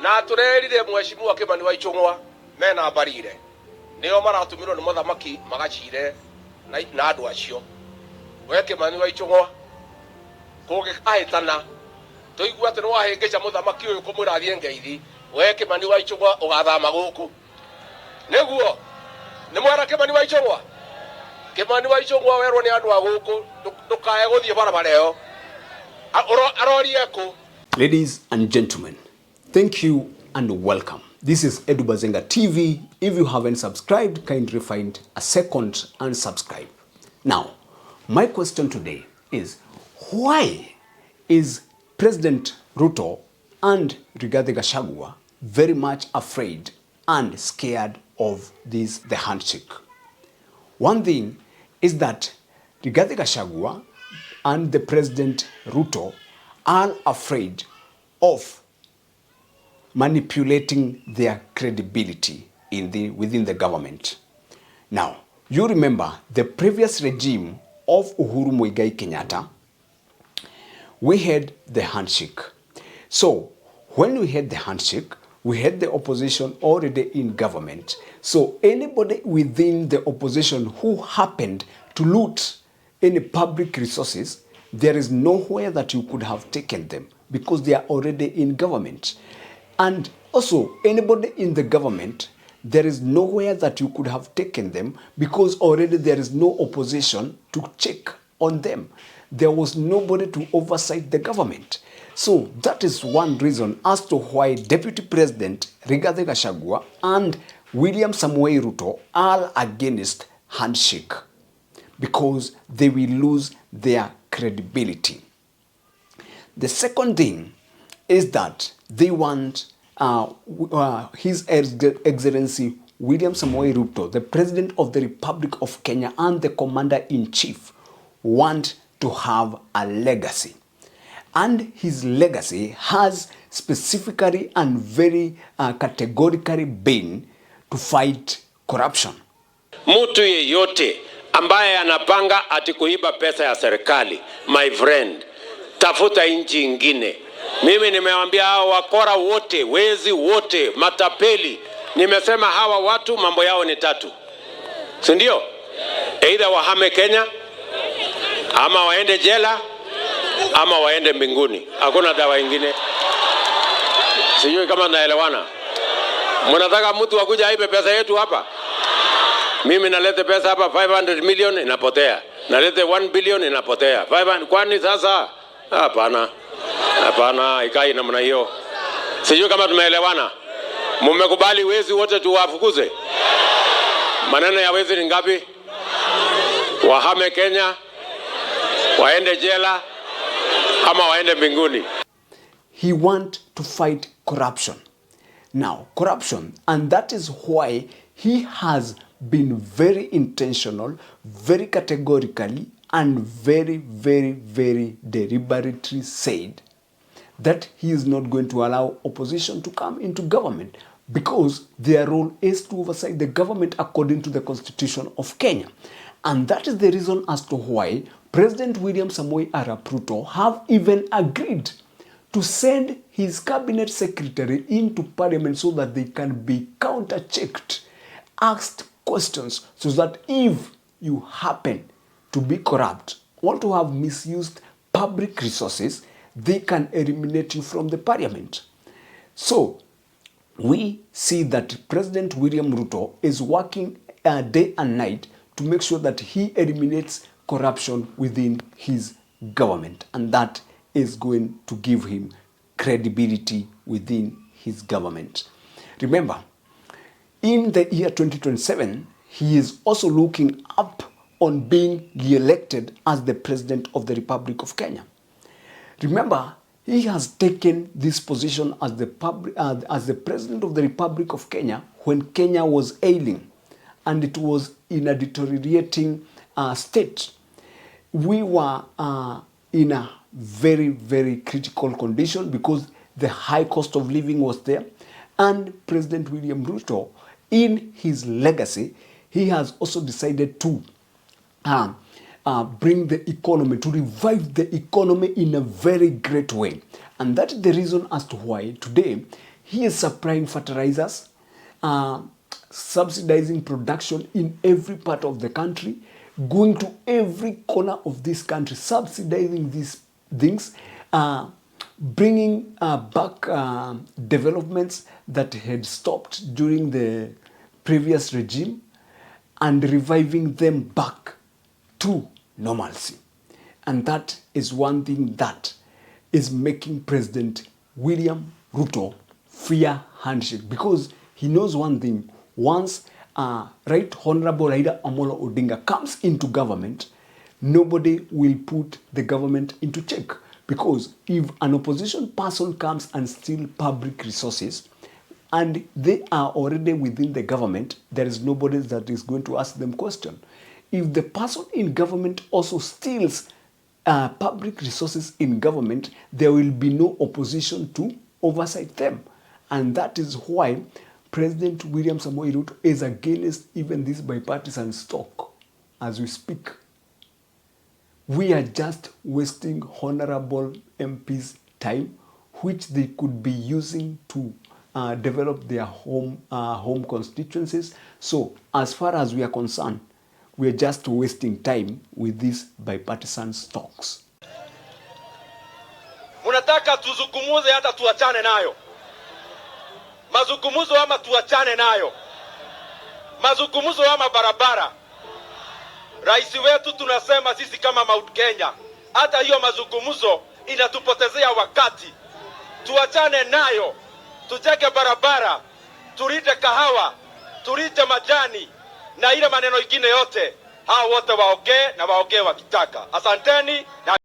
na turerire mheshimiwa Kimani wa Ichung'wa mena barire nio maratumirwo ni muthamaki magacire na andu acio we Kimani wa Ichung'wa kugikahitana tuigua ati no wahingica muthamaki uyu kumwira athie ngeithi we Kimani wa Ichung'wa ugathama guku niguo ni mwara Kimani wa Ichung'wa Kimani wa Ichung'wa werwo ni andu a guku ndukae guthie barabara io arorie ku. Ladies and gentlemen, thank you and welcome. This is Edu Bazenga TV. If you haven't subscribed, kindly find a second and subscribe. Now, my question today is, why is President Ruto and Rigathi Gachagua very much afraid and scared of the handshake? One thing is that Rigathi Gachagua and the President Ruto are afraid of manipulating their credibility within the government. Now, you remember the previous regime of Uhuru Muigai Kenyatta, we had the handshake. So, when we had the handshake, we had the opposition already in government. So, anybody within the opposition who happened to loot any public resources, there is nowhere that you could have taken them because they are already in government. And also, anybody in the government, there is nowhere that you could have taken them because already there is no opposition to check on them. There was nobody to oversight the government. So that is one reason as to why Deputy President Rigathi Gachagua and William Samoei Ruto are against handshake, because they will lose their credibility. The second thing is that they want His Excellency William Samoei Ruto, the President of the Republic of Kenya and the Commander-in-Chief, want to have a legacy. And his legacy has specifically and very categorically been to fight corruption. Mtu yeyote ambaye anapanga ati kuiba pesa ya serikali, my friend, tafuta nchi ingine. Mimi nimewaambia hao wakora wote, wezi wote, matapeli, nimesema hawa watu mambo yao ni tatu. Si ndio? Either wahame Kenya, ama waende jela, ama waende mbinguni. Hakuna dawa ingine. Sijui kama naelewana. Mnataka mtu akuja aibe pesa yetu hapa? Mimi nalete pesa hapa 500 million inapotea. Nalete 1 billion inapotea. 500, kwani sasa? Hapana. Hapana, ikai namna hiyo. Sijui kama tumeelewana. Mmekubali wezi wote tuwafukuze? Maneno ya wezi ni ngapi? Wahame Kenya, waende jela, ama waende mbinguni. He want to fight corruption. Now, corruption, and that is why he has been very intentional, very categorically, and very, very, very deliberately said that he is not going to allow opposition to come into government because their role is to oversight the government according to the Constitution of Kenya. And that is the reason as to why President William Samoei Arap Ruto have even agreed to send his cabinet secretary into parliament so that they can be counter-checked, asked questions, so that if you happen to be corrupt or to have misused public resources, they can eliminate you from the parliament. So we see that President William Ruto is working day and night to make sure that he eliminates corruption within his government, and that is going to give him credibility within his government. Remember, in the year 2027, he is also looking up on being re-elected as the President of the Republic of Kenya. Remember, he has taken this position as the President of the Republic of Kenya when Kenya was ailing and it was in a deteriorating state. We were in a very, very critical condition because the high cost of living was there. And President William Ruto, in his legacy, he has also decided to bring the economy, to revive the economy in a very great way. And that is the reason as to why today He is supplying fertilizers, subsidizing production in every part of the country, going to every corner of this country, subsidizing these things, bringing back developments that had stopped during the previous regime and reviving them back to normalcy. And that is one thing that is making President William Ruto fear Handshake, because he knows one thing: once Right Honorable Raila Amolo Odinga comes into government, nobody will put the government into check. Because if an opposition person comes and steals public resources and they are already within the government, there is nobody that is going to ask them question. If the person in government also steals public resources in government, there will be no opposition to oversight them. And that is why President William Samoei Ruto is against even this bipartisan stock as we speak. We are just wasting honorable MPs' time, which they could be using to develop their home constituencies. So as far as we are concerned, we are just wasting time with these bipartisan stocks. Munataka tuzungumuze hata tuachane nayo. Mazungumuzo ama tuachane nayo. Mazungumuzo ama barabara. Rais wetu tunasema sisi kama Mount Kenya, hata hiyo mazungumuzo inatupotezea wakati. Tuachane nayo. Tujenge barabara, turite kahawa, turite majani na ile maneno ingine yote. Hao wote waongee na waongee wakitaka. Asanteni na